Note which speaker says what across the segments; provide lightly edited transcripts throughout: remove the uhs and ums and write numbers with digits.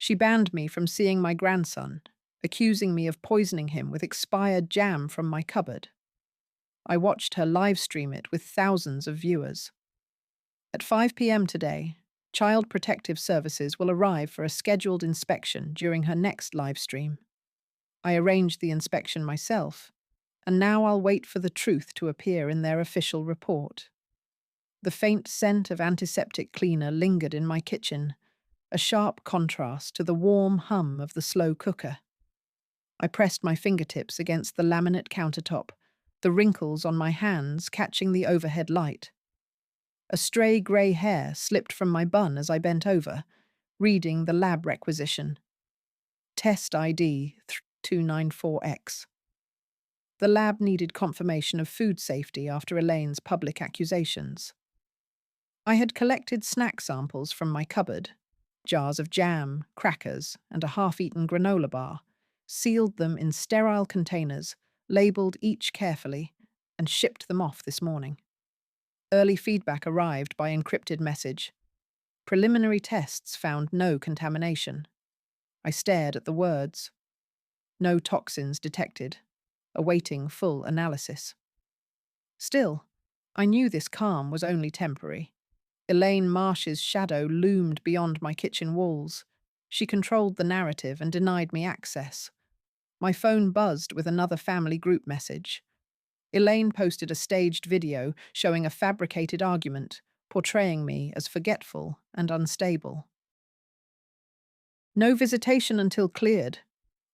Speaker 1: She banned me from seeing my grandson, accusing me of poisoning him with expired jam from my cupboard. I watched her live stream it with thousands of viewers. At 5 p.m. today, Child Protective Services will arrive for a scheduled inspection during her next live stream. I arranged the inspection myself, and now I'll wait for the truth to appear in their official report. The faint scent of antiseptic cleaner lingered in my kitchen, a sharp contrast to the warm hum of the slow cooker. I pressed my fingertips against the laminate countertop, the wrinkles on my hands catching the overhead light. A stray grey hair slipped from my bun as I bent over, reading the lab requisition. Test ID 294X. The lab needed confirmation of food safety after Elaine's public accusations. I had collected snack samples from my cupboard, jars of jam, crackers, and a half-eaten granola bar, sealed them in sterile containers, labelled each carefully, and shipped them off this morning. Early feedback arrived by encrypted message. Preliminary tests found no contamination. I stared at the words. No toxins detected, awaiting full analysis. Still, I knew this calm was only temporary. Elaine Marsh's shadow loomed beyond my kitchen walls. She controlled the narrative and denied me access. My phone buzzed with another family group message. Elaine posted a staged video showing a fabricated argument, portraying me as forgetful and unstable. No visitation until cleared,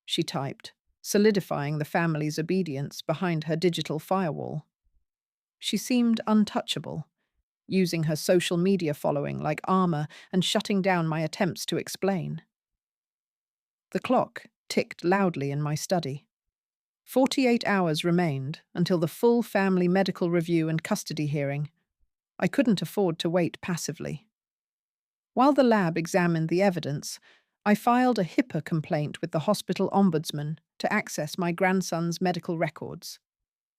Speaker 1: she typed, solidifying the family's obedience behind her digital firewall. She seemed untouchable, using her social media following like armor and shutting down my attempts to explain. The clock ticked loudly in my study. 48 hours remained until the full family medical review and custody hearing. I couldn't afford to wait passively. While the lab examined the evidence, I filed a HIPAA complaint with the hospital ombudsman to access my grandson's medical records.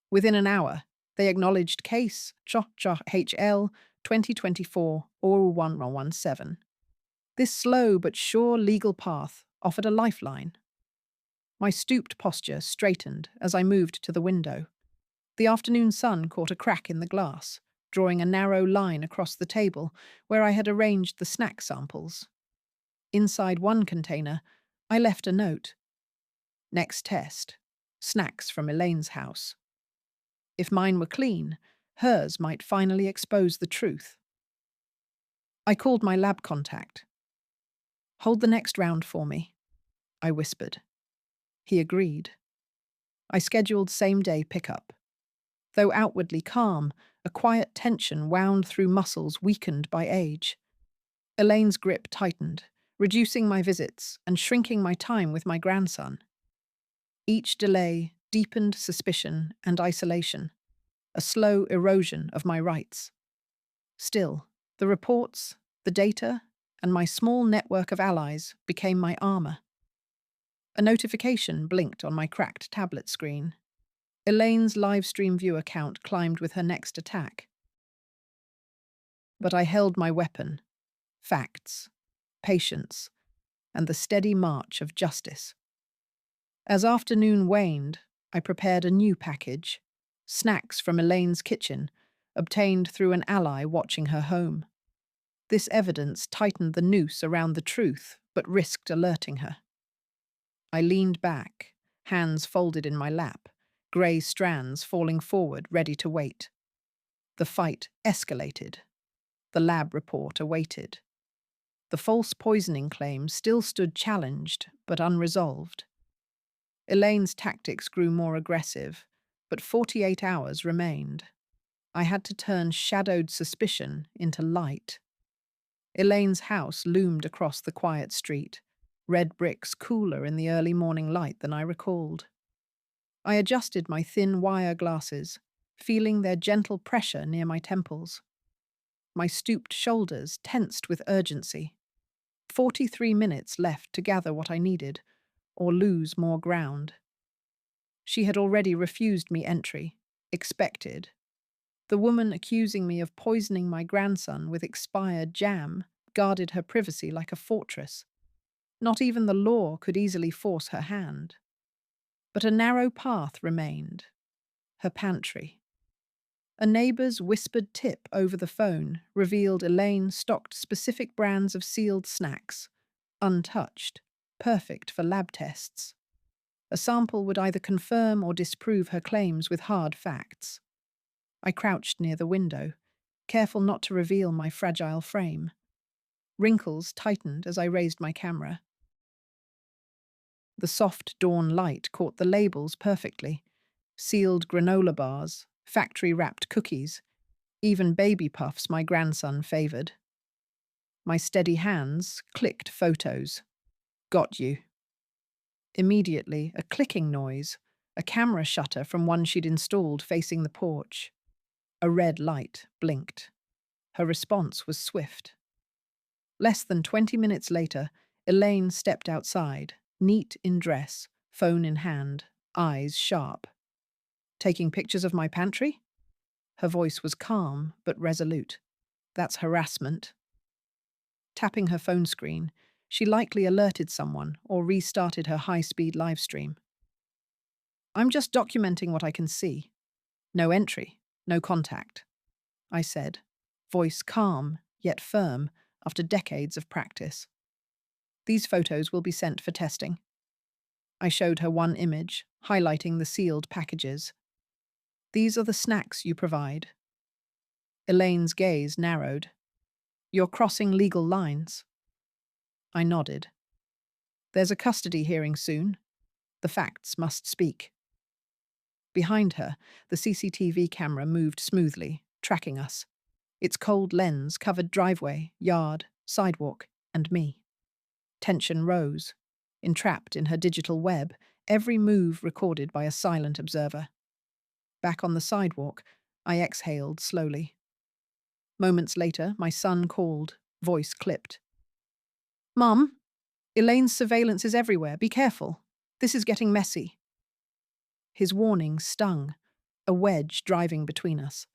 Speaker 1: Within an hour, they acknowledged case HL 2024-01117. This slow but sure legal path offered a lifeline. My stooped posture straightened as I moved to the window. The afternoon sun caught a crack in the glass, drawing a narrow line across the table where I had arranged the snack samples. Inside one container, I left a note. Next test. Snacks from Elaine's house. If mine were clean, hers might finally expose the truth. I called my lab contact. "Hold the next round for me," I whispered. He agreed. I scheduled same-day pickup. Though outwardly calm, a quiet tension wound through muscles weakened by age. Elaine's grip tightened, reducing my visits and shrinking my time with my grandson. Each delay deepened suspicion and isolation, a slow erosion of my rights. Still, the reports, the data, and my small network of allies became my armor. A notification blinked on my cracked tablet screen. Elaine's livestream viewer count climbed with her next attack. But I held my weapon: facts, patience, and the steady march of justice. As afternoon waned, I prepared a new package: snacks from Elaine's kitchen, obtained through an ally watching her home. This evidence tightened the noose around the truth, but risked alerting her. I leaned back, hands folded in my lap, grey strands falling forward, ready to wait. The fight escalated. The lab report awaited. The false poisoning claim still stood challenged, but unresolved. Elaine's tactics grew more aggressive, but 48 hours remained. I had to turn shadowed suspicion into light. Elaine's house loomed across the quiet street, red bricks cooler in the early morning light than I recalled. I adjusted my thin wire glasses, feeling their gentle pressure near my temples. My stooped shoulders tensed with urgency. 43 minutes left to gather what I needed, or lose more ground. She had already refused me entry, expected. The woman accusing me of poisoning my grandson with expired jam guarded her privacy like a fortress. Not even the law could easily force her hand. But a narrow path remained: her pantry. A neighbour's whispered tip over the phone revealed Elaine stocked specific brands of sealed snacks, untouched, perfect for lab tests. A sample would either confirm or disprove her claims with hard facts. I crouched near the window, careful not to reveal my fragile frame. Wrinkles tightened as I raised my camera. The soft dawn light caught the labels perfectly: sealed granola bars, factory-wrapped cookies, even baby puffs my grandson favoured. My steady hands clicked photos. Got you. Immediately, a clicking noise, a camera shutter from one she'd installed facing the porch. A red light blinked. Her response was swift. Less than 20 minutes later, Elaine stepped outside, neat in dress, phone in hand, eyes sharp. Taking pictures of my pantry? Her voice was calm but resolute. That's harassment. Tapping her phone screen, she likely alerted someone or restarted her high-speed live stream. I'm just documenting what I can see. No entry, no contact, I said, voice calm yet firm after decades of practice. These photos will be sent for testing. I showed her one image, highlighting the sealed packages. These are the snacks you provide. Elaine's gaze narrowed. You're crossing legal lines. I nodded. There's a custody hearing soon. The facts must speak. Behind her, the CCTV camera moved smoothly, tracking us. Its cold lens covered driveway, yard, sidewalk, and me. Tension rose. Entrapped in her digital web, every move recorded by a silent observer. Back on the sidewalk, I exhaled slowly. Moments later, my son called, voice clipped. Mum, Elaine's surveillance is everywhere. Be careful. This is getting messy. His warning stung, a wedge driving between us.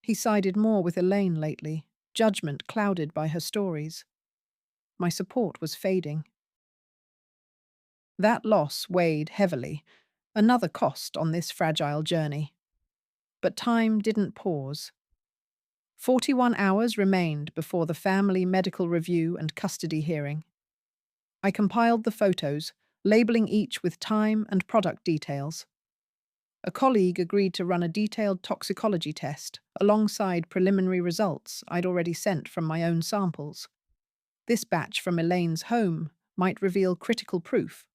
Speaker 1: He sided more with Elaine lately, judgment clouded by her stories. My support was fading. That loss weighed heavily, another cost on this fragile journey. But time didn't pause. 41 hours remained before the family medical review and custody hearing. I compiled the photos, labeling each with time and product details. A colleague agreed to run a detailed toxicology test alongside preliminary results I'd already sent from my own samples. This batch from Elaine's home might reveal critical proof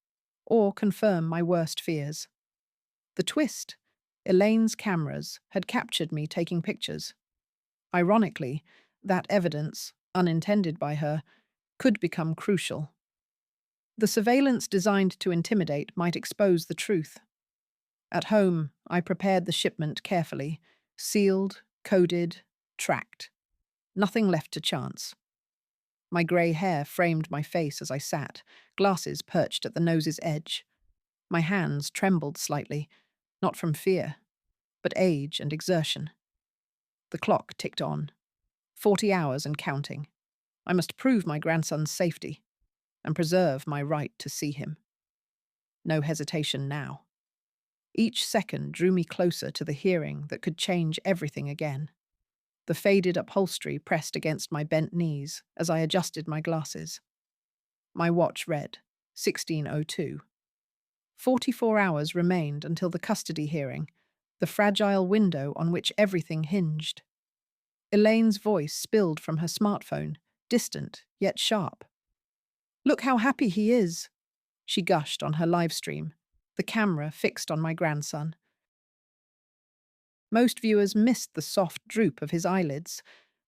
Speaker 1: or confirm my worst fears. The twist: Elaine's cameras had captured me taking pictures. Ironically, that evidence, unintended by her, could become crucial. The surveillance designed to intimidate might expose the truth. At home, I prepared the shipment carefully, sealed, coded, tracked. Nothing left to chance. My grey hair framed my face as I sat, glasses perched at the nose's edge. My hands trembled slightly, not from fear, but age and exertion. The clock ticked on. 40 hours and counting. I must prove my grandson's safety and preserve my right to see him. No hesitation now. Each second drew me closer to the hearing that could change everything again. The faded upholstery pressed against my bent knees as I adjusted my glasses. My watch read 16:02. 44 hours remained until the custody hearing, the fragile window on which everything hinged. Elaine's voice spilled from her smartphone, distant yet sharp. Look how happy he is, she gushed on her live stream, the camera fixed on my grandson. Most viewers missed the soft droop of his eyelids,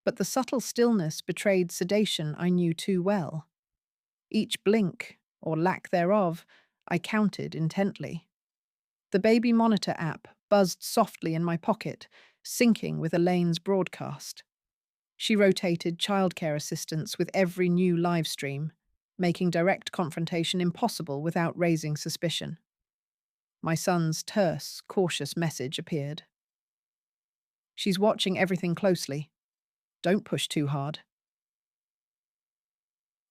Speaker 1: but the subtle stillness betrayed sedation I knew too well. Each blink, or lack thereof, I counted intently. The baby monitor app buzzed softly in my pocket, syncing with Elaine's broadcast. She rotated childcare assistants with every new live stream, making direct confrontation impossible without raising suspicion. My son's terse, cautious message appeared. She's watching everything closely. Don't push too hard.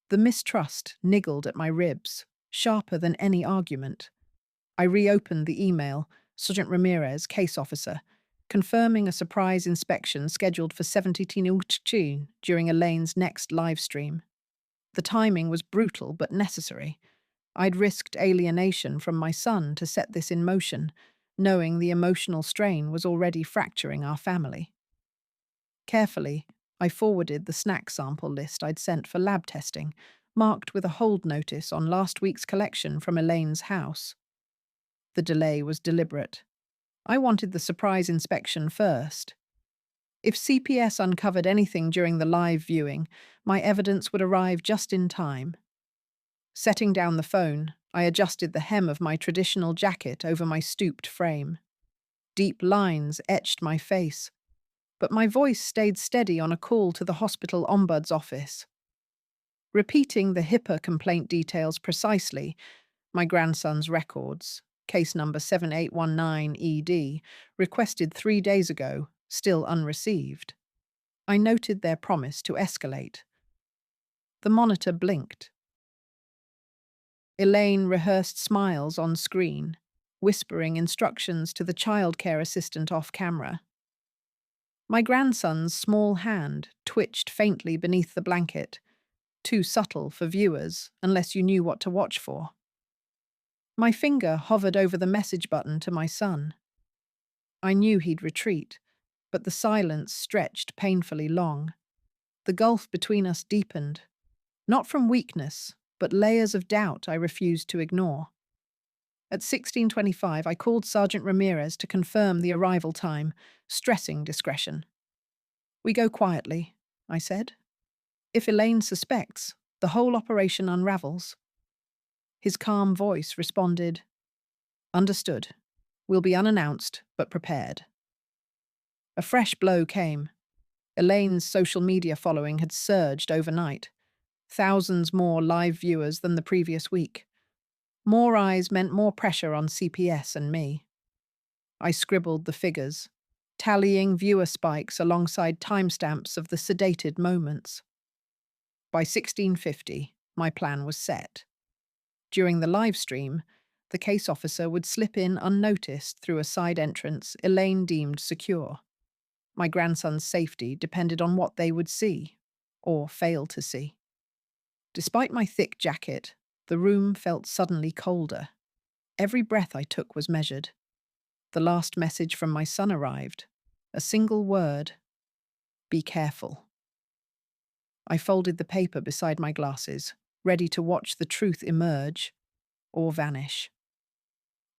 Speaker 1: The mistrust niggled at my ribs, sharper than any argument. I reopened the email, Sergeant Ramirez, case officer, confirming a surprise inspection scheduled for 17 during Elaine's next live stream. The timing was brutal but necessary. I'd risked alienation from my son to set this in motion, knowing the emotional strain was already fracturing our family. Carefully, I forwarded the snack sample list I'd sent for lab testing, marked with a hold notice on last week's collection from Elaine's house. The delay was deliberate. I wanted the surprise inspection first. If CPS uncovered anything during the live viewing, my evidence would arrive just in time. Setting down the phone, I adjusted the hem of my traditional jacket over my stooped frame. Deep lines etched my face, but my voice stayed steady on a call to the hospital ombud's office. Repeating the HIPAA complaint details precisely, my grandson's records, case number 7819ED, requested 3 days ago, still unreceived. I noted their promise to escalate. The monitor blinked. Elaine rehearsed smiles on screen, whispering instructions to the childcare assistant off camera. My grandson's small hand twitched faintly beneath the blanket, too subtle for viewers unless you knew what to watch for. My finger hovered over the message button to my son. I knew he'd retreat, but the silence stretched painfully long. The gulf between us deepened, not from weakness, but layers of doubt I refused to ignore. At 16:25, I called Sergeant Ramirez to confirm the arrival time, stressing discretion. "We go quietly," I said. "If Elaine suspects, the whole operation unravels." His calm voice responded, "Understood. We'll be unannounced, but prepared." A fresh blow came. Elaine's social media following had surged overnight. Thousands more live viewers than the previous week. More eyes meant more pressure on CPS and me. I scribbled the figures, tallying viewer spikes alongside timestamps of the sedated moments. By 1650, my plan was set. During the live stream, the case officer would slip in unnoticed through a side entrance Elaine deemed secure. My grandson's safety depended on what they would see, or fail to see. Despite my thick jacket, the room felt suddenly colder. Every breath I took was measured. The last message from my son arrived. A single word: "Be careful." I folded the paper beside my glasses, ready to watch the truth emerge or vanish.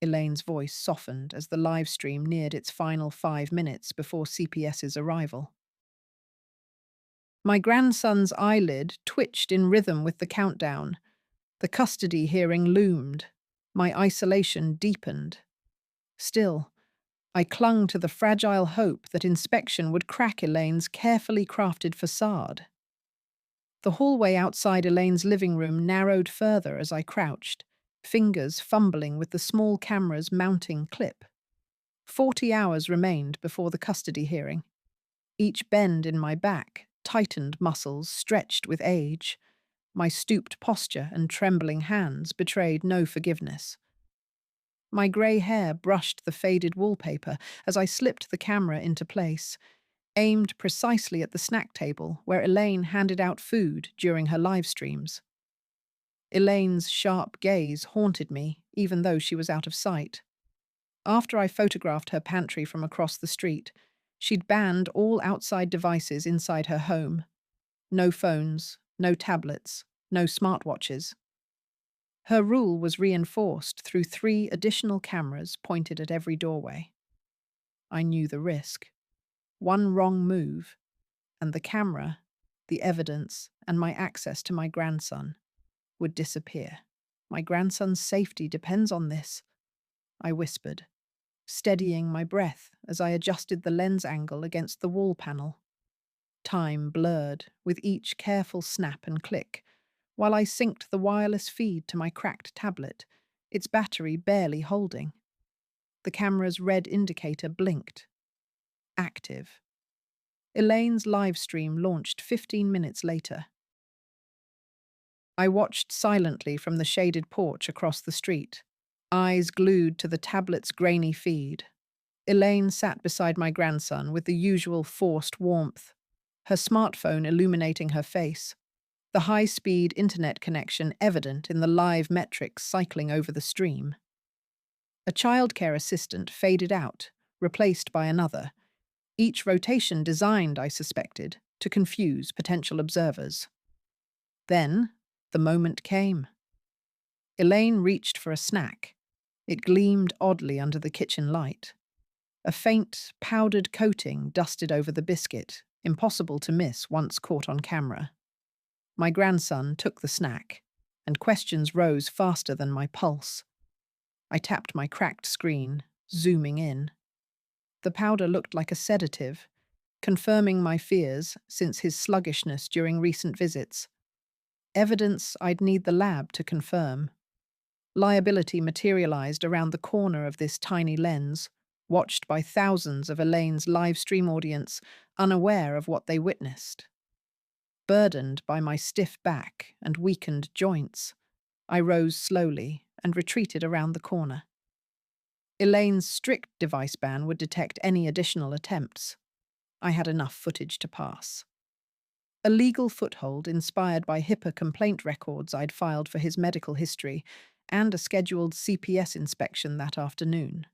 Speaker 1: Elaine's voice softened as the live stream neared its final 5 minutes before CPS's arrival. My grandson's eyelid twitched in rhythm with the countdown. The custody hearing loomed. My isolation deepened. Still, I clung to the fragile hope that inspection would crack Elaine's carefully crafted facade. The hallway outside Elaine's living room narrowed further as I crouched, fingers fumbling with the small camera's mounting clip. 40 hours remained before the custody hearing. Each bend in my back, tightened muscles stretched with age. My stooped posture and trembling hands betrayed no forgiveness. My grey hair brushed the faded wallpaper as I slipped the camera into place, aimed precisely at the snack table where Elaine handed out food during her live streams. Elaine's sharp gaze haunted me, even though she was out of sight. After I photographed her pantry from across the street, she'd banned all outside devices inside her home. No phones, no tablets, no smartwatches. Her rule was reinforced through 3 additional cameras pointed at every doorway. I knew the risk. One wrong move, and the camera, the evidence, and my access to my grandson would disappear. "My grandson's safety depends on this," I whispered, steadying my breath as I adjusted the lens angle against the wall panel. Time blurred with each careful snap and click, while I synced the wireless feed to my cracked tablet, its battery barely holding. The camera's red indicator blinked. Active. Elaine's live stream launched 15 minutes later. I watched silently from the shaded porch across the street, eyes glued to the tablet's grainy feed. Elaine sat beside my grandson with the usual forced warmth, her smartphone illuminating her face, the high-speed internet connection evident in the live metrics cycling over the stream. A childcare assistant faded out, replaced by another, each rotation designed, I suspected, to confuse potential observers. Then, the moment came. Elaine reached for a snack. It gleamed oddly under the kitchen light. A faint, powdered coating dusted over the biscuit, impossible to miss once caught on camera. My grandson took the snack, and questions rose faster than my pulse. I tapped my cracked screen, zooming in. The powder looked like a sedative, confirming my fears since his sluggishness during recent visits. Evidence I'd need the lab to confirm. Liability materialized around the corner of this tiny lens, watched by thousands of Elaine's live stream audience, unaware of what they witnessed. Burdened by my stiff back and weakened joints, I rose slowly and retreated around the corner. Elaine's strict device ban would detect any additional attempts. I had enough footage to pass. A legal foothold inspired by HIPAA complaint records I'd filed for his medical history and a scheduled CPS inspection that afternoon.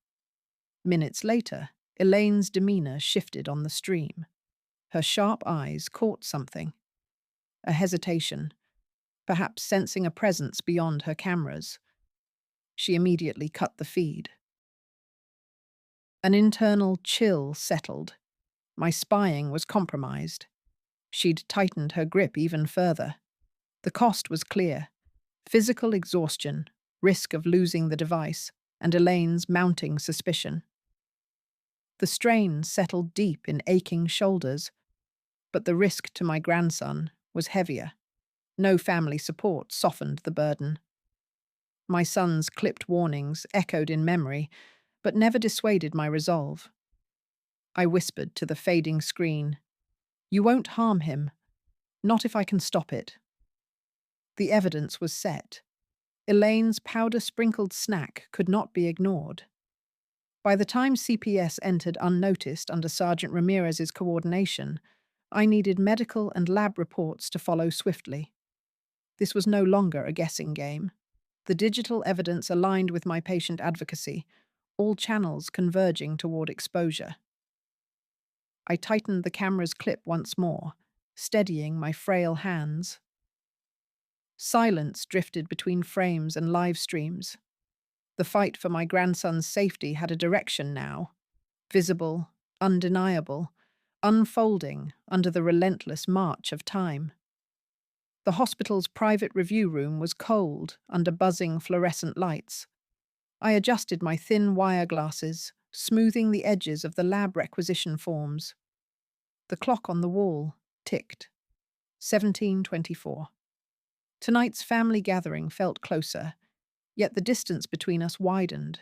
Speaker 1: Minutes later, Elaine's demeanor shifted on the stream. Her sharp eyes caught something. A hesitation, perhaps sensing a presence beyond her cameras. She immediately cut the feed. An internal chill settled. My spying was compromised. She'd tightened her grip even further. The cost was clear: physical exhaustion, risk of losing the device, and Elaine's mounting suspicion. The strain settled deep in aching shoulders, but the risk to my grandson was heavier. No family support softened the burden. My son's clipped warnings echoed in memory, but never dissuaded my resolve. I whispered to the fading screen, "You won't harm him. Not if I can stop it." The evidence was set. Elaine's powder-sprinkled snack could not be ignored. By the time CPS entered unnoticed under Sergeant Ramirez's coordination, I needed medical and lab reports to follow swiftly. This was no longer a guessing game. The digital evidence aligned with my patient advocacy, all channels converging toward exposure. I tightened the camera's clip once more, steadying my frail hands. Silence drifted between frames and live streams. The fight for my grandson's safety had a direction now, visible, undeniable, unfolding under the relentless march of time. The hospital's private review room was cold under buzzing fluorescent lights. I adjusted my thin wire glasses, smoothing the edges of the lab requisition forms. The clock on the wall ticked. 17:24. Tonight's family gathering felt closer, yet the distance between us widened.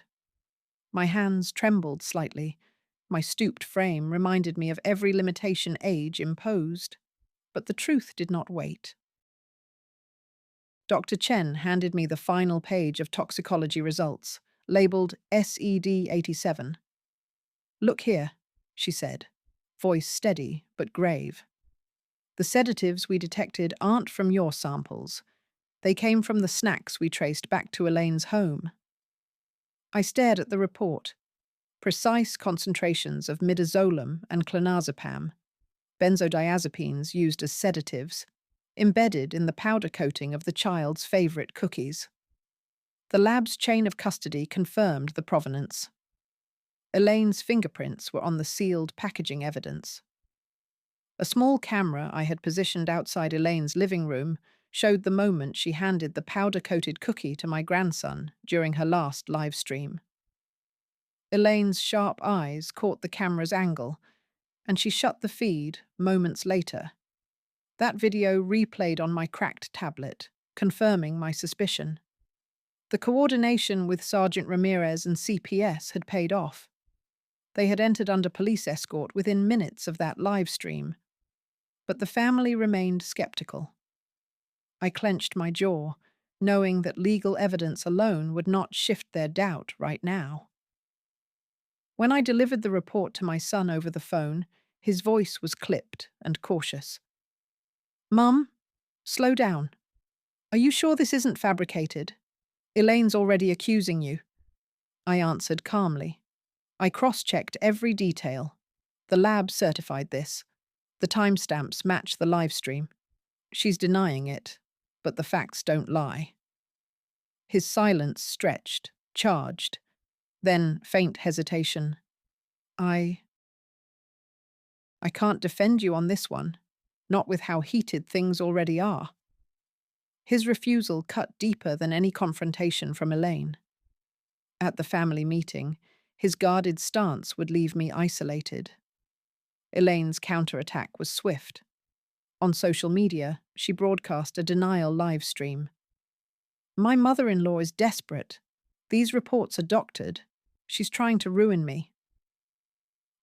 Speaker 1: My hands trembled slightly. My stooped frame reminded me of every limitation age imposed. But the truth did not wait. Dr. Chen handed me the final page of toxicology results, labeled SED87. "Look here," she said, voice steady but grave. "The sedatives we detected aren't from your samples. They came from the snacks we traced back to Elaine's home." I stared at the report. Precise concentrations of midazolam and clonazepam, benzodiazepines used as sedatives, embedded in the powder coating of the child's favorite cookies. The lab's chain of custody confirmed the provenance. Elaine's fingerprints were on the sealed packaging evidence. A small camera I had positioned outside Elaine's living room showed the moment she handed the powder-coated cookie to my grandson during her last live stream. Elaine's sharp eyes caught the camera's angle, and she shut the feed moments later. That video replayed on my cracked tablet, confirming my suspicion. The coordination with Sergeant Ramirez and CPS had paid off. They had entered under police escort within minutes of that live stream. But the family remained skeptical. I clenched my jaw, knowing that legal evidence alone would not shift their doubt right now. When I delivered the report to my son over the phone, his voice was clipped and cautious. Mum, slow down. Are you sure this isn't fabricated? Elaine's already accusing you. I answered calmly. I cross-checked every detail. The lab certified this. The timestamps match the live stream. She's denying it, but the facts don't lie. His silence stretched, charged. Then faint hesitation. I can't defend you on this one, not with how heated things already are. His refusal cut deeper than any confrontation from Elaine. At the family meeting, his guarded stance would leave me isolated. Elaine's counterattack was swift. On social media, she broadcast a denial live stream. My mother-in-law is desperate. These reports are doctored. She's trying to ruin me.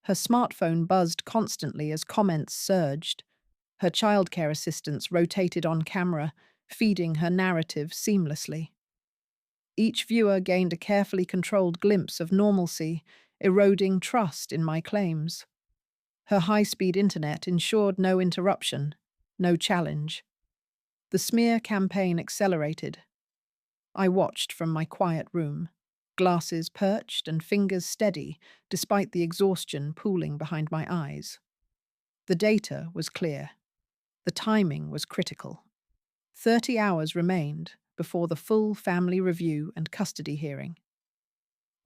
Speaker 1: Her smartphone buzzed constantly as comments surged. Her childcare assistants rotated on camera, feeding her narrative seamlessly. Each viewer gained a carefully controlled glimpse of normalcy, eroding trust in my claims. Her high-speed internet ensured no interruption, no challenge. The smear campaign accelerated. I watched from my quiet room, glasses perched and fingers steady, despite the exhaustion pooling behind my eyes. The data was clear. The timing was critical. 30 hours remained before the full family review and custody hearing.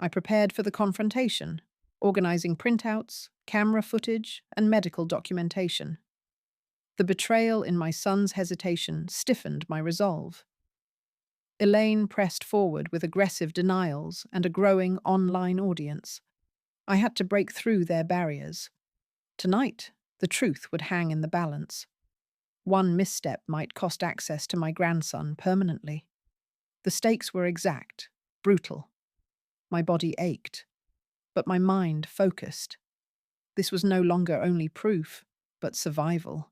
Speaker 1: I prepared for the confrontation, organizing printouts, camera footage, and medical documentation. The betrayal in my son's hesitation stiffened my resolve. Elaine pressed forward with aggressive denials and a growing online audience. I had to break through their barriers. Tonight, the truth would hang in the balance. One misstep might cost access to my grandson permanently. The stakes were exact, brutal. My body ached, but my mind focused. This was no longer only proof, but survival.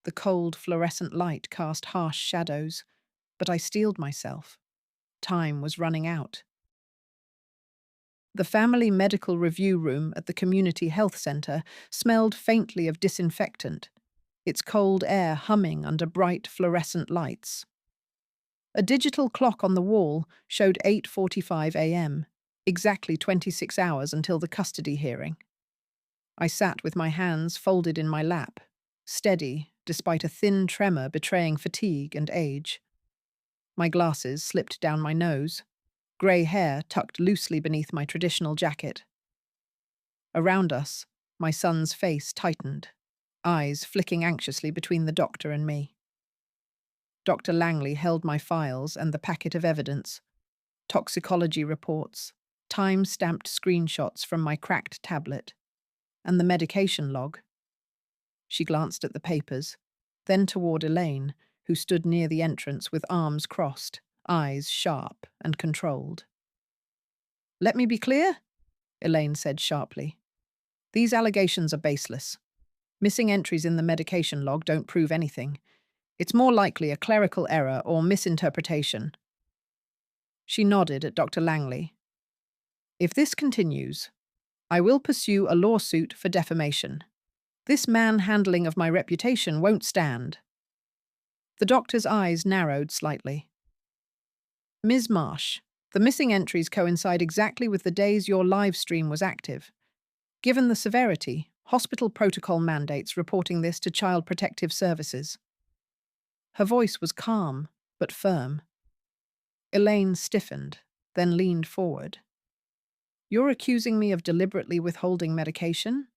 Speaker 1: The cold, fluorescent light cast harsh shadows, but I steeled myself. Time was running out. The family medical review room at the community health center smelled faintly of disinfectant, its cold air humming under bright fluorescent lights. A digital clock on the wall showed 8:45 a.m., exactly 26 hours until the custody hearing. I sat with my hands folded in my lap, steady despite a thin tremor betraying fatigue and age. My glasses slipped down my nose, grey hair tucked loosely beneath my traditional jacket. Around us, my son's face tightened, eyes flicking anxiously between the doctor and me. Dr. Langley held my files and the packet of evidence, toxicology reports, time-stamped screenshots from my cracked tablet, and the medication log. She glanced at the papers, then toward Elaine, who stood near the entrance with arms crossed, eyes sharp and controlled. "Let me be clear," Elaine said sharply. "These allegations are baseless. Missing entries in the medication log don't prove anything. It's more likely a clerical error or misinterpretation." She nodded at Dr. Langley. "If this continues, I will pursue a lawsuit for defamation. This manhandling of my reputation won't stand." The doctor's eyes narrowed slightly. "Ms. Marsh, the missing entries coincide exactly with the days your live stream was active. Given the severity, hospital protocol mandates reporting this to Child Protective Services." Her voice was calm, but firm. Elaine stiffened, then leaned forward. "You're accusing me of deliberately withholding medication?"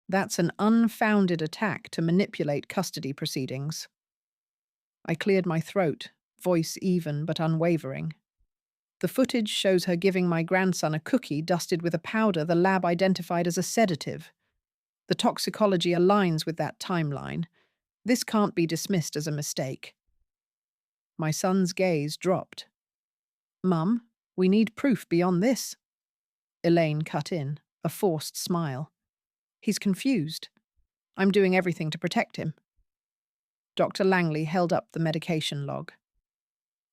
Speaker 1: "That's an unfounded attack to manipulate custody proceedings." I cleared my throat, voice even but unwavering. "The footage shows her giving my grandson a cookie dusted with a powder the lab identified as a sedative. The toxicology aligns with that timeline. This can't be dismissed as a mistake." My son's gaze dropped. "Mum, we need proof beyond this." Elaine cut in, a forced smile. "He's confused. I'm doing everything to protect him." Dr. Langley held up the medication log.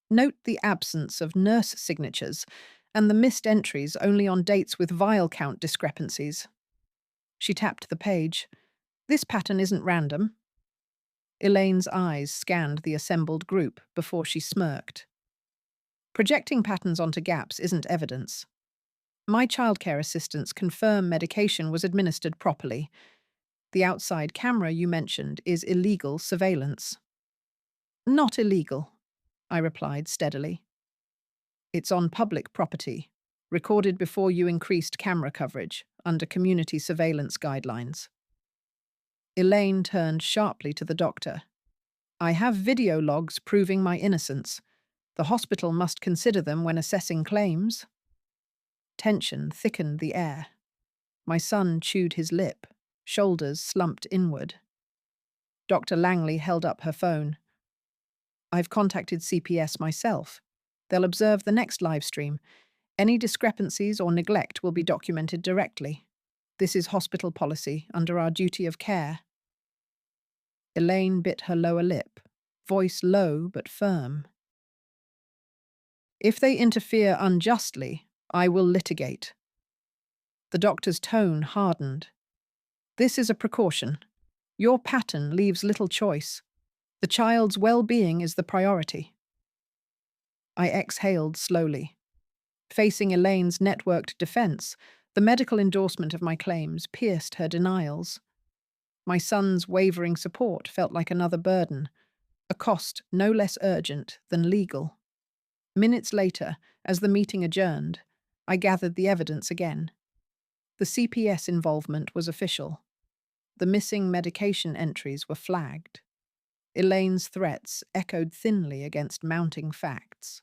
Speaker 1: Note the absence of nurse signatures and the missed entries only on dates with vial count discrepancies. She tapped the page. This pattern isn't random. Elaine's eyes scanned the assembled group before she smirked. Projecting patterns onto gaps isn't evidence. My childcare assistants confirm medication was administered properly. The outside camera you mentioned is illegal surveillance. Not illegal, I replied steadily. It's on public property, recorded before you increased camera coverage under community surveillance guidelines. Elaine turned sharply to the doctor. I have video logs proving my innocence. The hospital must consider them when assessing claims. Tension thickened the air. My son chewed his lip, shoulders slumped inward. Dr. Langley held up her phone. I've contacted CPS myself. They'll observe the next live stream. Any discrepancies or neglect will be documented directly. This is hospital policy under our duty of care. Elaine bit her lower lip, voice low but firm. If they interfere unjustly, I will litigate. The doctor's tone hardened. This is a precaution. Your pattern leaves little choice. The child's well-being is the priority. I exhaled slowly. Facing Elaine's networked defense, the medical endorsement of my claims pierced her denials. My son's wavering support felt like another burden, a cost no less urgent than legal. Minutes later, as the meeting adjourned, I gathered the evidence again. The CPS involvement was official. The missing medication entries were flagged. Elaine's threats echoed thinly against mounting facts.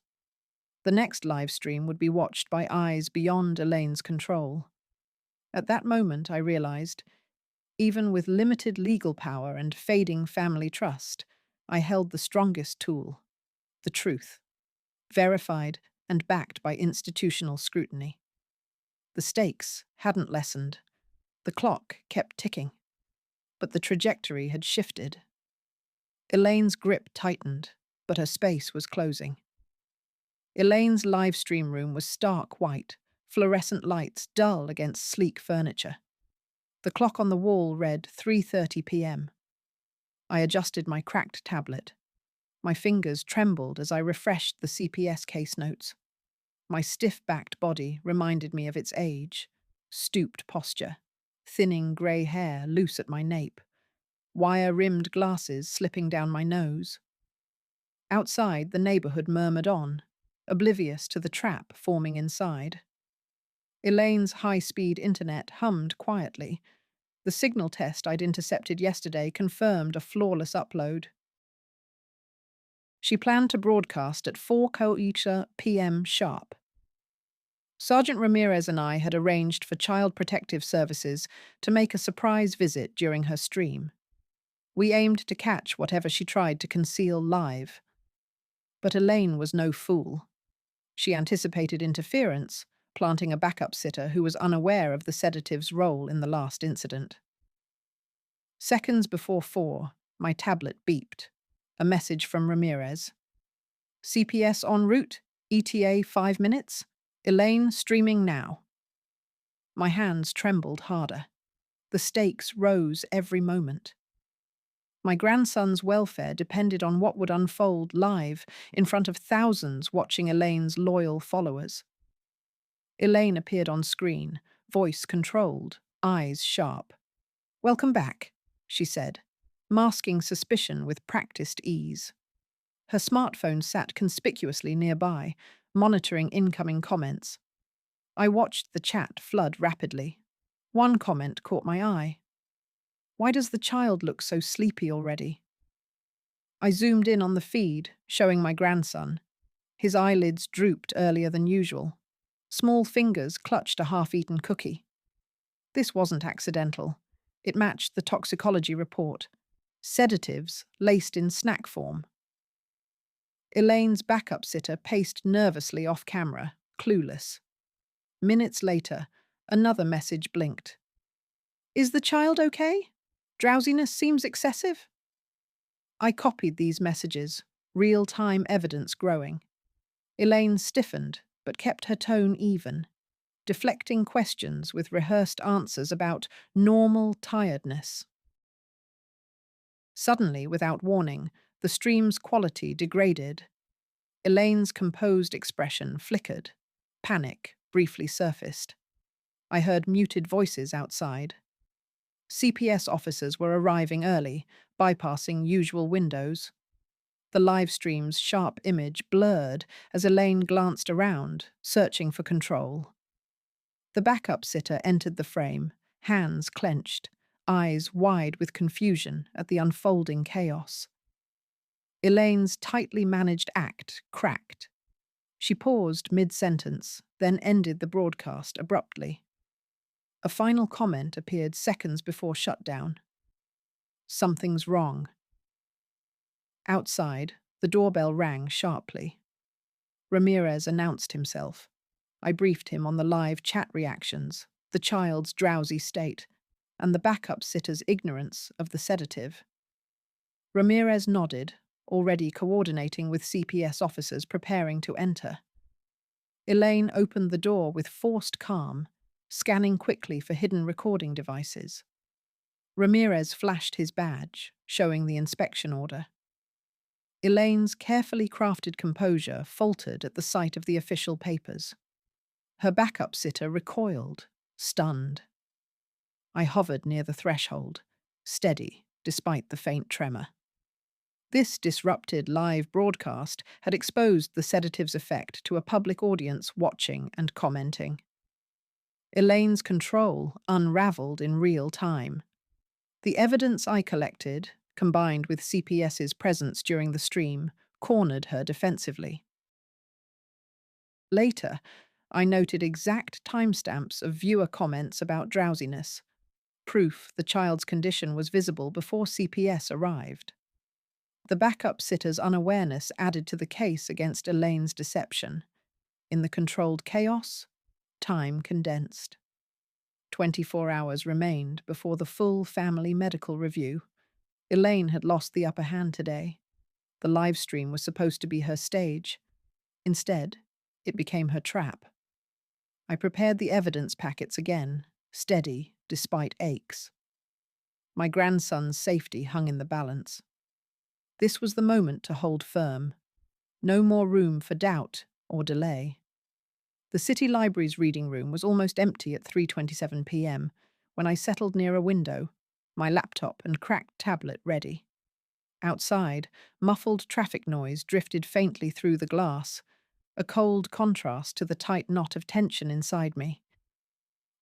Speaker 1: The next live stream would be watched by eyes beyond Elaine's control. At that moment, I realized, even with limited legal power and fading family trust, I held the strongest tool, the truth, verified and backed by institutional scrutiny. The stakes hadn't lessened. The clock kept ticking. But the trajectory had shifted. Elaine's grip tightened, but her space was closing. Elaine's live stream room was stark white, fluorescent lights dull against sleek furniture. The clock on the wall read 3:30 p.m. I adjusted my cracked tablet. My fingers trembled as I refreshed the CPS case notes. My stiff-backed body reminded me of its age, stooped posture, thinning grey hair loose at my nape, wire-rimmed glasses slipping down my nose. Outside, the neighbourhood murmured on, oblivious to the trap forming inside. Elaine's high-speed internet hummed quietly. The signal test I'd intercepted yesterday confirmed a flawless upload. She planned to broadcast at 4:00 p.m. sharp. Sergeant Ramirez and I had arranged for Child Protective Services to make a surprise visit during her stream. We aimed to catch whatever she tried to conceal live. But Elaine was no fool. She anticipated interference, planting a backup sitter who was unaware of the sedative's role in the last incident. Seconds before 4, my tablet beeped. A message from Ramirez. CPS en route, ETA 5 minutes, Elaine streaming now. My hands trembled harder. The stakes rose every moment. My grandson's welfare depended on what would unfold live in front of thousands watching Elaine's loyal followers. Elaine appeared on screen, voice controlled, eyes sharp. "Welcome back," she said, masking suspicion with practiced ease. Her smartphone sat conspicuously nearby, monitoring incoming comments. I watched the chat flood rapidly. One comment caught my eye. "Why does the child look so sleepy already?" I zoomed in on the feed, showing my grandson. His eyelids drooped earlier than usual. Small fingers clutched a half-eaten cookie. This wasn't accidental. It matched the toxicology report. Sedatives laced in snack form. Elaine's backup sitter paced nervously off camera, clueless. Minutes later, another message blinked. "Is the child okay? Drowsiness seems excessive." I copied these messages, real-time evidence growing. Elaine stiffened, but kept her tone even, deflecting questions with rehearsed answers about normal tiredness. Suddenly, without warning, the stream's quality degraded. Elaine's composed expression flickered. Panic briefly surfaced. I heard muted voices outside. CPS officers were arriving early, bypassing usual windows. The live stream's sharp image blurred as Elaine glanced around, searching for control. The backup sitter entered the frame, hands clenched, eyes wide with confusion at the unfolding chaos. Elaine's tightly managed act cracked. She paused mid-sentence, then ended the broadcast abruptly. A final comment appeared seconds before shutdown. Something's wrong. Outside, the doorbell rang sharply. Ramirez announced himself. I briefed him on the live chat reactions, the child's drowsy state, and the backup sitter's ignorance of the sedative. Ramirez nodded, already coordinating with CPS officers preparing to enter. Elaine opened the door with forced calm, scanning quickly for hidden recording devices. Ramirez flashed his badge, showing the inspection order. Elaine's carefully crafted composure faltered at the sight of the official papers. Her backup sitter recoiled, stunned. I hovered near the threshold, steady despite the faint tremor. This disrupted live broadcast had exposed the sedative's effect to a public audience watching and commenting. Elaine's control unraveled in real time. The evidence I collected, combined with CPS's presence during the stream, cornered her defensively. Later, I noted exact timestamps of viewer comments about drowsiness, proof the child's condition was visible before CPS arrived. The backup sitter's unawareness added to the case against Elaine's deception. In the controlled chaos, time condensed. 24 hours remained before the full family medical review. Elaine had lost the upper hand today. The live stream was supposed to be her stage. Instead, it became her trap. I prepared the evidence packets again, steady despite aches. My grandson's safety hung in the balance. This was the moment to hold firm. No more room for doubt or delay. The City Library's reading room was almost empty at 3:27 p.m. when I settled near a window, my laptop and cracked tablet ready. Outside, muffled traffic noise drifted faintly through the glass, a cold contrast to the tight knot of tension inside me.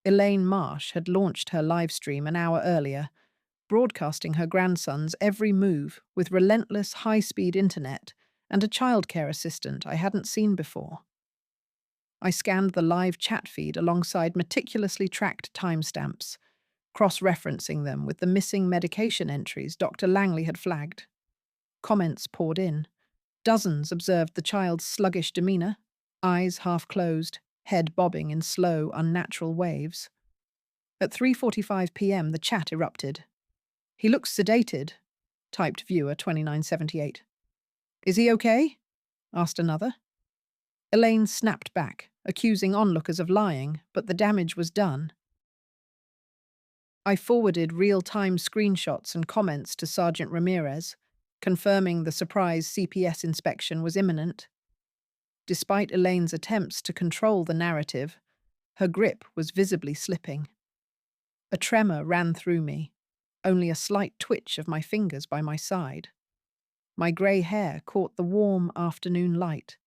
Speaker 1: Elaine Marsh had launched her live stream an hour earlier, broadcasting her grandson's every move with relentless high-speed internet and a childcare assistant I hadn't seen before. I scanned the live chat feed alongside meticulously tracked timestamps, cross-referencing them with the missing medication entries Dr. Langley had flagged. Comments poured in. Dozens observed the child's sluggish demeanor, eyes half closed, head bobbing in slow, unnatural waves. At 3:45 p.m. the chat erupted. "He looks sedated," typed viewer 2978. "Is he okay?" asked another. Elaine snapped back, accusing onlookers of lying, but the damage was done. I forwarded real-time screenshots and comments to Sergeant Ramirez, confirming the surprise CPS inspection was imminent. Despite Elaine's attempts to control the narrative, her grip was visibly slipping. A tremor ran through me, only a slight twitch of my fingers by my side. My grey hair caught the warm afternoon light.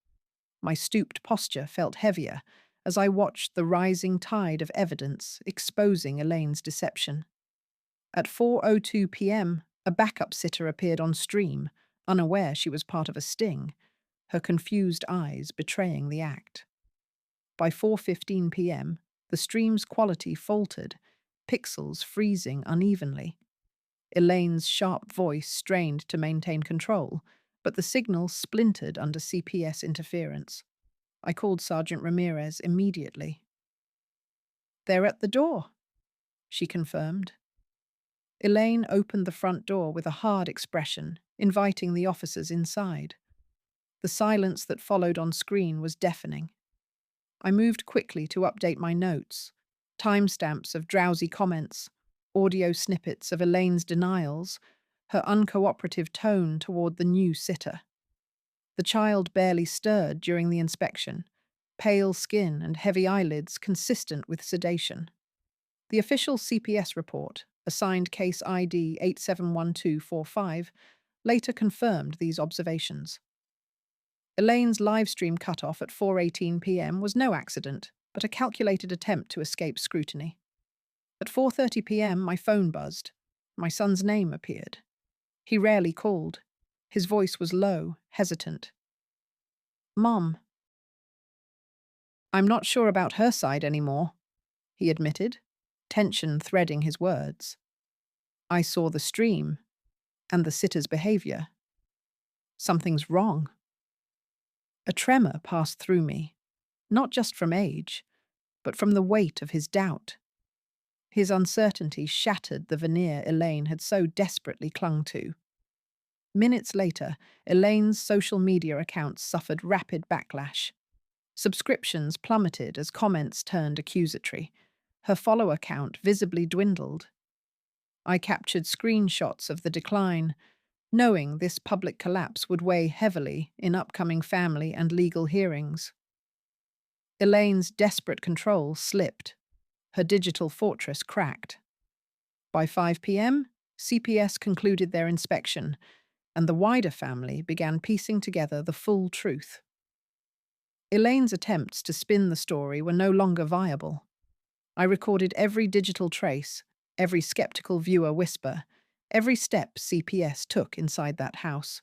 Speaker 1: My stooped posture felt heavier as I watched the rising tide of evidence exposing Elaine's deception. At 4:02 p.m., a backup sitter appeared on stream, unaware she was part of a sting, her confused eyes betraying the act. By 4:15 p.m., the stream's quality faltered, pixels freezing unevenly. Elaine's sharp voice strained to maintain control, but the signal splintered under CPS interference. I called Sergeant Ramirez immediately. "They're at the door," she confirmed. Elaine opened the front door with a hard expression, inviting the officers inside. The silence that followed on screen was deafening. I moved quickly to update my notes, timestamps of drowsy comments, audio snippets of Elaine's denials, her uncooperative tone toward the new sitter. The child barely stirred during the inspection, pale skin and heavy eyelids consistent with sedation. The official CPS report, assigned case ID 871245, later confirmed these observations. Elaine's livestream cutoff at 4:18 p.m. was no accident, but a calculated attempt to escape scrutiny. At 4:30 p.m., my phone buzzed. My son's name appeared. He rarely called. His voice was low, hesitant. "Mom." "I'm not sure about her side anymore," he admitted, tension threading his words. "I saw the stream and the sitter's behavior. Something's wrong." A tremor passed through me, not just from age, but from the weight of his doubt. His uncertainty shattered the veneer Elaine had so desperately clung to. Minutes later, Elaine's social media accounts suffered rapid backlash. Subscriptions plummeted as comments turned accusatory. Her follower count visibly dwindled. I captured screenshots of the decline, knowing this public collapse would weigh heavily in upcoming family and legal hearings. Elaine's desperate control slipped. Her digital fortress cracked. By 5 p.m., CPS concluded their inspection, and the wider family began piecing together the full truth. Elaine's attempts to spin the story were no longer viable. I recorded every digital trace, every skeptical viewer whisper, every step CPS took inside that house.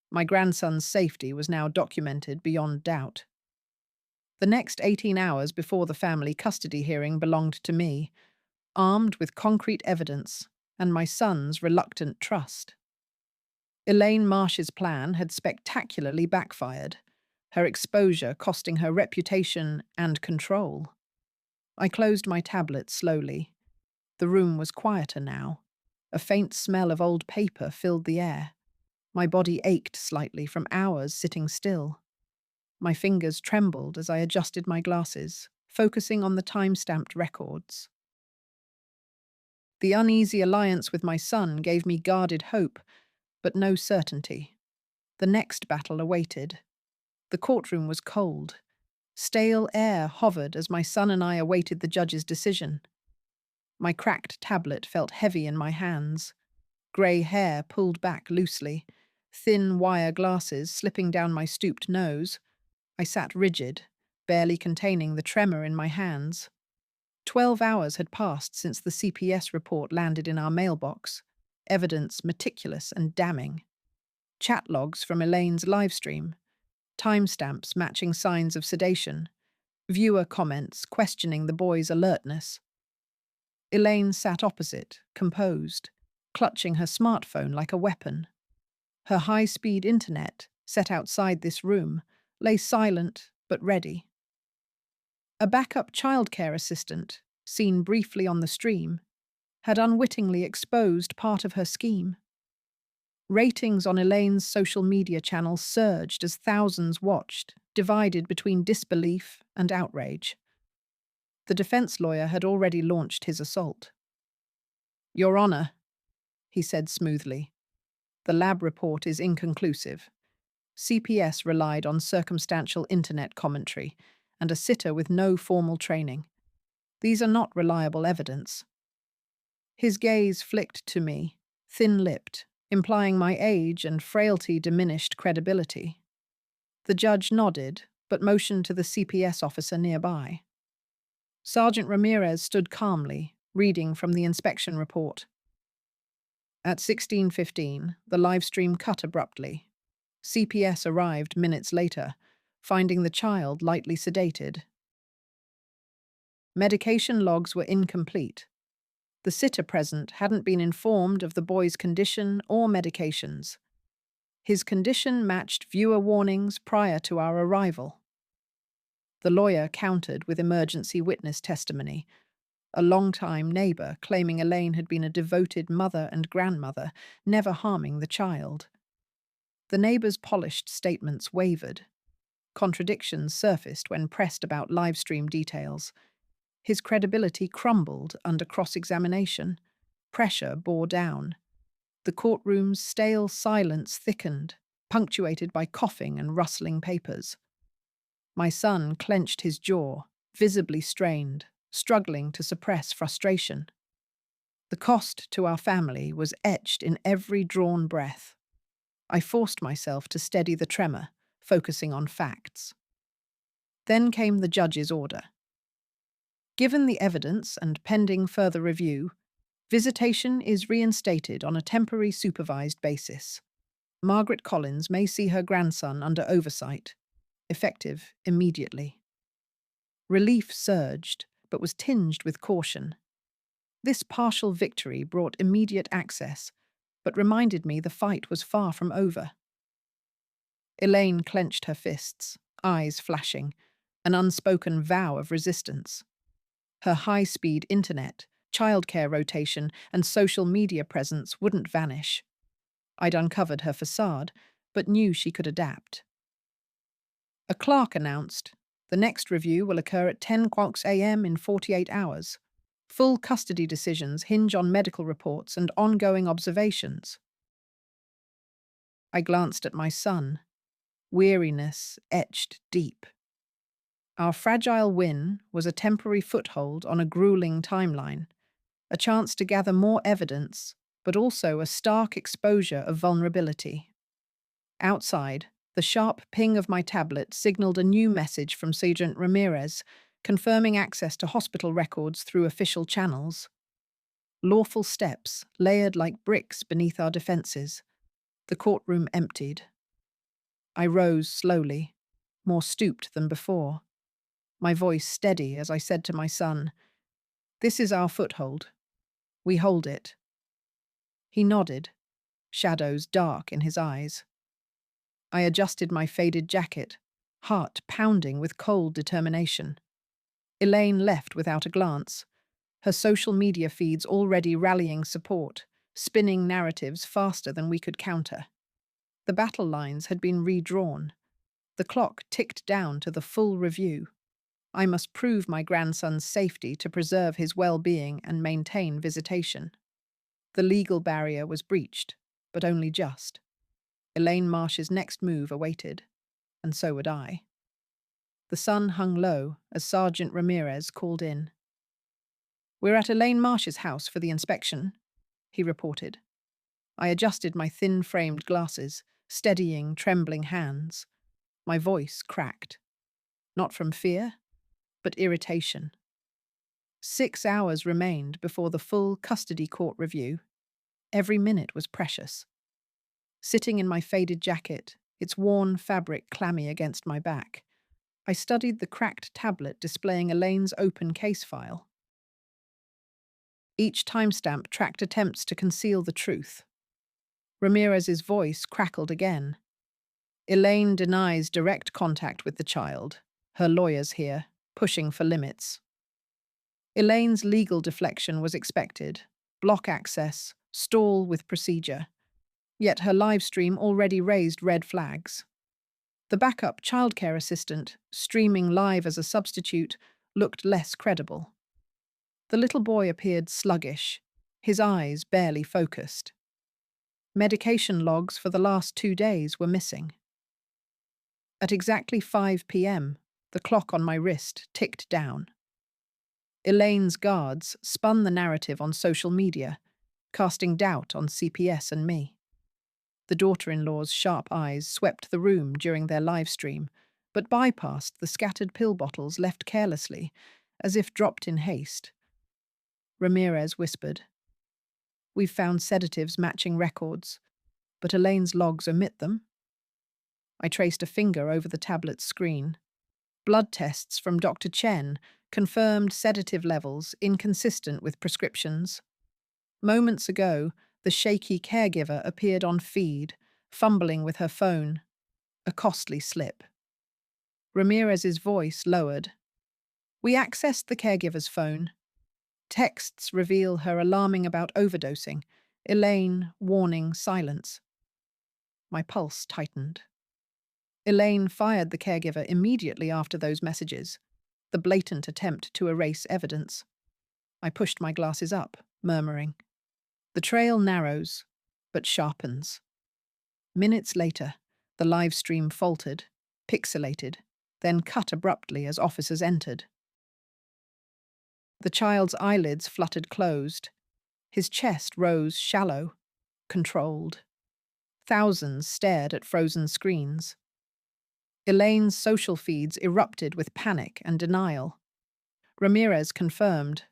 Speaker 1: My grandson's safety was now documented beyond doubt. The next 18 hours before the family custody hearing belonged to me, armed with concrete evidence and my son's reluctant trust. Elaine Marsh's plan had spectacularly backfired, her exposure costing her reputation and control. I closed my tablet slowly. The room was quieter now. A faint smell of old paper filled the air. My body ached slightly from hours sitting still. My fingers trembled as I adjusted my glasses, focusing on the time-stamped records. The uneasy alliance with my son gave me guarded hope, but no certainty. The next battle awaited. The courtroom was cold. Stale air hovered as my son and I awaited the judge's decision. My cracked tablet felt heavy in my hands. Grey hair pulled back loosely, thin wire glasses slipping down my stooped nose. I sat rigid, barely containing the tremor in my hands. 12 hours had passed since the CPS report landed in our mailbox, evidence meticulous and damning. Chat logs from Elaine's livestream, timestamps matching signs of sedation, viewer comments questioning the boy's alertness. Elaine sat opposite, composed, clutching her smartphone like a weapon. Her high-speed internet, set outside this room, lay silent but ready. A backup childcare assistant, seen briefly on the stream, had unwittingly exposed part of her scheme. Ratings on Elaine's social media channels surged as thousands watched, divided between disbelief and outrage. The defense lawyer had already launched his assault. "Your Honor," he said smoothly, "the lab report is inconclusive. CPS relied on circumstantial internet commentary and a sitter with no formal training. These are not reliable evidence." His gaze flicked to me, thin-lipped, implying my age and frailty diminished credibility. The judge nodded, but motioned to the CPS officer nearby. Sergeant Ramirez stood calmly, reading from the inspection report. At 16:15, the livestream cut abruptly. CPS arrived minutes later, finding the child lightly sedated. Medication logs were incomplete. The sitter present hadn't been informed of the boy's condition or medications. His condition matched viewer warnings prior to our arrival. The lawyer countered with emergency witness testimony, A long-time neighbour claiming Elaine had been a devoted mother and grandmother, never harming the child. The neighbour's polished statements wavered. Contradictions surfaced when pressed about livestream details. His credibility crumbled under cross-examination. Pressure bore down. The courtroom's stale silence thickened, punctuated by coughing and rustling papers. My son clenched his jaw, visibly strained, struggling to suppress frustration. The cost to our family was etched in every drawn breath. I forced myself to steady the tremor, focusing on facts. Then came the judge's order. Given the evidence and pending further review, visitation is reinstated on a temporary supervised basis. Margaret Collins may see her grandson under oversight, effective immediately. Relief surged, but was tinged with caution. This partial victory brought immediate access, but reminded me the fight was far from over. Elaine clenched her fists, eyes flashing, an unspoken vow of resistance. Her high-speed internet, childcare rotation, and social media presence wouldn't vanish. I'd uncovered her facade, but knew she could adapt. A clerk announced, "The next review will occur at 10 a.m. in 48 hours. Full custody decisions hinge on medical reports and ongoing observations." I glanced at my son, weariness etched deep. Our fragile win was a temporary foothold on a grueling timeline, a chance to gather more evidence, but also a stark exposure of vulnerability. Outside, the sharp ping of my tablet signaled a new message from Sergeant Ramirez, confirming access to hospital records through official channels. Lawful steps, layered like bricks beneath our defenses. The courtroom emptied. I rose slowly, more stooped than before. My voice steady as I said to my son, "This is our foothold. We hold it." He nodded, shadows dark in his eyes. I adjusted my faded jacket, heart pounding with cold determination. Elaine left without a glance, her social media feeds already rallying support, spinning narratives faster than we could counter. The battle lines had been redrawn. The clock ticked down to the full review. I must prove my grandson's safety to preserve his well-being and maintain visitation. The legal barrier was breached, but only just. Elaine Marsh's next move awaited, and so would I. The sun hung low as Sergeant Ramirez called in. "We're at Elaine Marsh's house for the inspection," he reported. I adjusted my thin-framed glasses, steadying trembling hands. My voice cracked. Not from fear, but irritation. 6 hours remained before the full custody court review. Every minute was precious. Sitting in my faded jacket, its worn fabric clammy against my back, I studied the cracked tablet displaying Elaine's open case file. Each timestamp tracked attempts to conceal the truth. Ramirez's voice crackled again. "Elaine denies direct contact with the child. Her lawyers here, pushing for limits." Elaine's legal deflection was expected. Block access, stall with procedure. Yet her live stream already raised red flags. The backup childcare assistant, streaming live as a substitute, looked less credible. The little boy appeared sluggish, his eyes barely focused. Medication logs for the last 2 days were missing. At exactly 5 p.m., the clock on my wrist ticked down. Elaine's guards spun the narrative on social media, casting doubt on CPS and me. The daughter-in-law's sharp eyes swept the room during their live stream, but bypassed the scattered pill bottles left carelessly, as if dropped in haste. Ramirez whispered, "We've found sedatives matching records, but Elaine's logs omit them." I traced a finger over the tablet's screen. Blood tests from Dr. Chen confirmed sedative levels inconsistent with prescriptions. Moments ago, the shaky caregiver appeared on feed, fumbling with her phone. A costly slip. Ramirez's voice lowered. "We accessed the caregiver's phone. Texts reveal her alarming about overdosing. Elaine, warning, silence. My pulse tightened. Elaine fired the caregiver immediately after those messages, the blatant attempt to erase evidence. I pushed my glasses up, murmuring. The trail narrows, but sharpens. Minutes later, the live stream faltered, pixelated, then cut abruptly as officers entered. The child's eyelids fluttered closed. His chest rose shallow, controlled. Thousands stared at frozen screens. Elaine's social feeds erupted with panic and denial. Ramirez confirmed.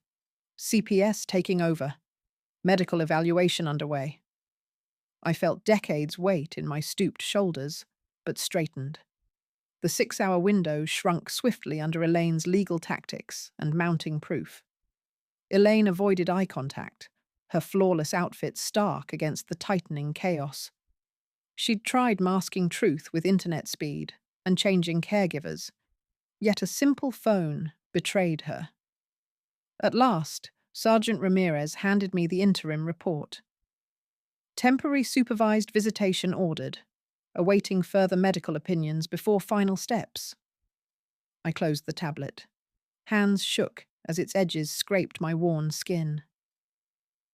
Speaker 1: CPS taking over. Medical evaluation underway. I felt decades' weight in my stooped shoulders, but straightened. The 6-hour window shrunk swiftly under Elaine's legal tactics and mounting proof. Elaine avoided eye contact, her flawless outfit stark against the tightening chaos. She'd tried masking truth with internet speed and changing caregivers, yet a simple phone betrayed her. At last, Sergeant Ramirez handed me the interim report. Temporary supervised visitation ordered, awaiting further medical opinions before final steps. I closed the tablet. Hands shook as its edges scraped my worn skin.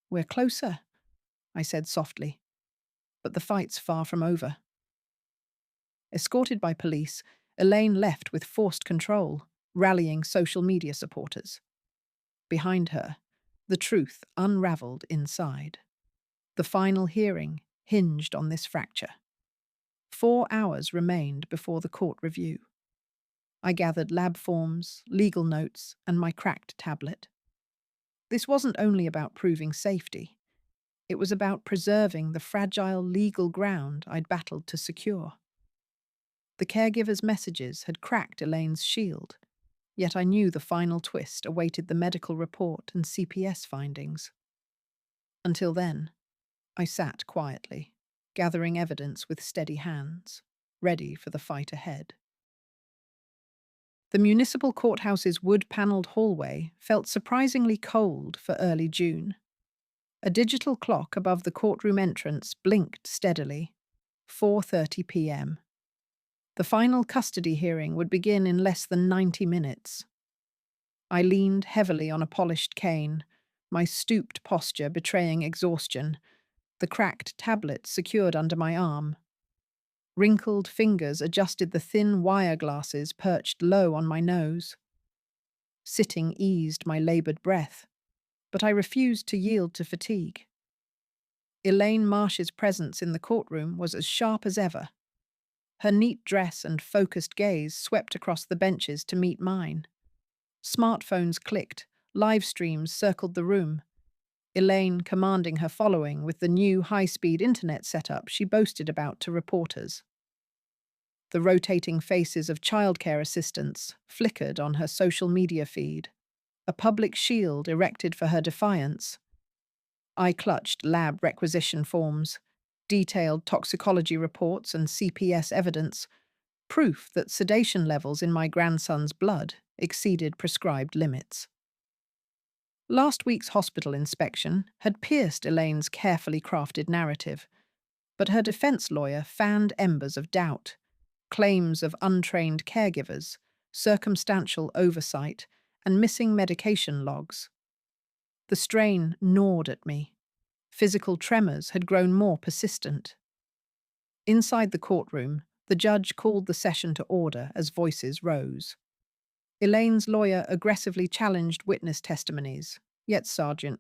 Speaker 1: We're closer, I said softly, but the fight's far from over. Escorted by police, Elaine left with forced control, rallying social media supporters. Behind her, the truth unraveled inside. The final hearing hinged on this fracture. 4 hours remained before the court review. I gathered lab forms, legal notes, and my cracked tablet. This wasn't only about proving safety. It was about preserving the fragile legal ground I'd battled to secure. The caregiver's messages had cracked Elaine's shield, yet I knew the final twist awaited the medical report and CPS findings. Until then, I sat quietly, gathering evidence with steady hands, ready for the fight ahead. The municipal courthouse's wood-panelled hallway felt surprisingly cold for early June. A digital clock above the courtroom entrance blinked steadily. 4:30 p.m. The final custody hearing would begin in less than 90 minutes. I leaned heavily on a polished cane, my stooped posture betraying exhaustion, the cracked tablet secured under my arm. Wrinkled fingers adjusted the thin wire glasses perched low on my nose. Sitting eased my laboured breath, but I refused to yield to fatigue. Elaine Marsh's presence in the courtroom was as sharp as ever. Her neat dress and focused gaze swept across the benches to meet mine. Smartphones clicked, live streams circled the room. Elaine commanding her following with the new high-speed internet setup she boasted about to reporters. The rotating faces of childcare assistants flickered on her social media feed, a public shield erected for her defiance. I clutched lab requisition forms, detailed toxicology reports and CPS evidence, proof that sedation levels in my grandson's blood exceeded prescribed limits. Last week's hospital inspection had pierced Elaine's carefully crafted narrative, but her defense lawyer fanned embers of doubt, claims of untrained caregivers, circumstantial oversight, and missing medication logs. The strain gnawed at me. Physical tremors had grown more persistent. Inside the courtroom, the judge called the session to order as voices rose. Elaine's lawyer aggressively challenged witness testimonies, yet Sergeant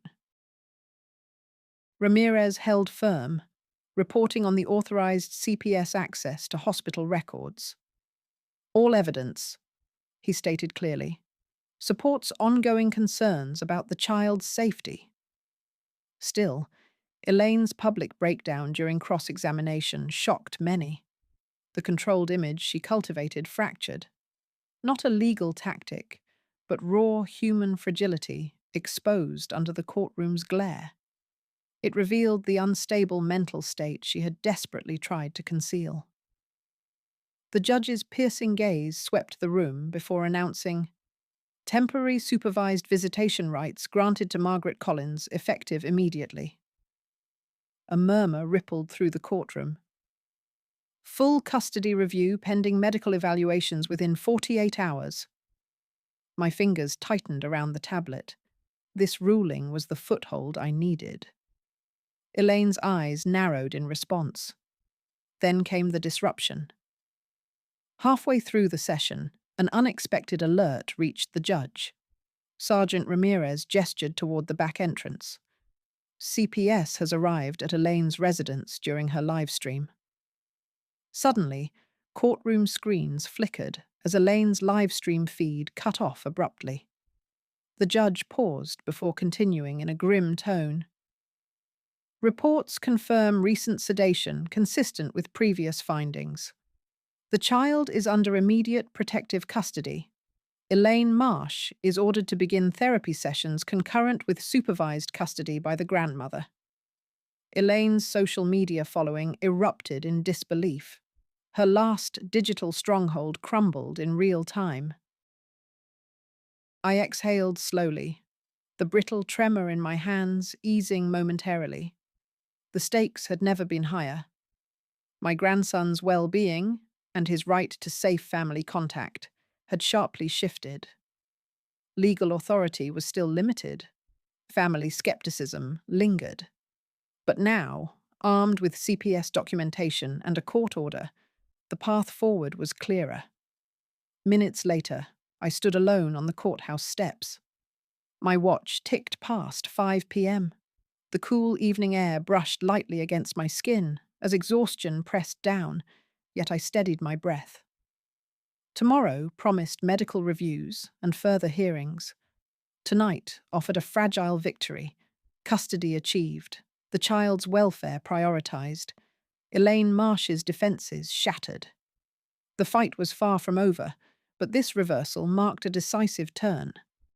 Speaker 1: Ramirez held firm, reporting on the authorized CPS access to hospital records. All evidence, he stated clearly, supports ongoing concerns about the child's safety. Still, Elaine's public breakdown during cross-examination shocked many. The controlled image she cultivated fractured. Not a legal tactic, but raw human fragility exposed under the courtroom's glare. It revealed the unstable mental state she had desperately tried to conceal. The judge's piercing gaze swept the room before announcing, Temporary supervised visitation rights granted to Margaret Collins, effective immediately. A murmur rippled through the courtroom. Full custody review pending medical evaluations within 48 hours. My fingers tightened around the tablet. This ruling was the foothold I needed. Elaine's eyes narrowed in response. Then came the disruption. Halfway through the session, an unexpected alert reached the judge. Sergeant Ramirez gestured toward the back entrance. CPS has arrived at Elaine's residence during her live stream. Suddenly, courtroom screens flickered as Elaine's live stream feed cut off abruptly. The judge paused before continuing in a grim tone. Reports confirm recent sedation consistent with previous findings. The child is under immediate protective custody. Elaine Marsh is ordered to begin therapy sessions concurrent with supervised custody by the grandmother. Elaine's social media following erupted in disbelief. Her last digital stronghold crumbled in real time. I exhaled slowly, the brittle tremor in my hands easing momentarily. The stakes had never been higher. My grandson's well-being, and his right to safe family contact, had sharply shifted. Legal authority was still limited. Family skepticism lingered. But now, armed with CPS documentation and a court order, the path forward was clearer. Minutes later, I stood alone on the courthouse steps. My watch ticked past 5 p.m. The cool evening air brushed lightly against my skin as exhaustion pressed down, yet I steadied my breath. Tomorrow promised medical reviews and further hearings. Tonight offered a fragile victory, custody achieved, the child's welfare prioritized, Elaine Marsh's defenses shattered. The fight was far from over, but this reversal marked a decisive turn.